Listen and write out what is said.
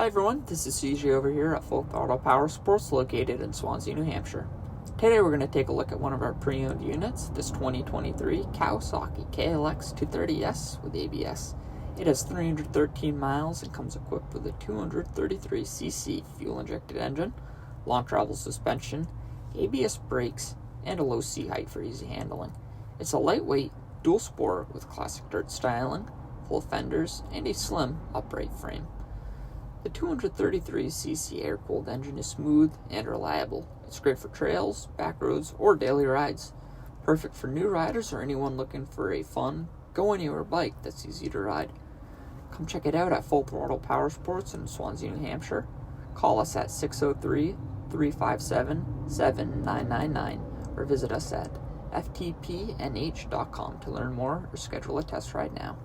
Hi everyone, this is CJ over here at Throttle Powersports located in Swanzey, New Hampshire. Today we're going to take a look at one of our pre-owned units, this 2023 Kawasaki KLX 230S with ABS. It has 313 miles and comes equipped with a 233cc fuel-injected engine, long travel suspension, ABS brakes, and a low seat height for easy handling. It's a lightweight, dual sport with classic dirt styling, full fenders, and a slim, upright frame. The 233cc air-cooled engine is smooth and reliable. It's great for trails, backroads, or daily rides. Perfect for new riders or anyone looking for a fun, go-anywhere bike that's easy to ride. Come check it out at Full Throttle Powersports in Swanzey, New Hampshire. Call us at 603-357-7999 or visit us at ftpnh.com to learn more or schedule a test ride now.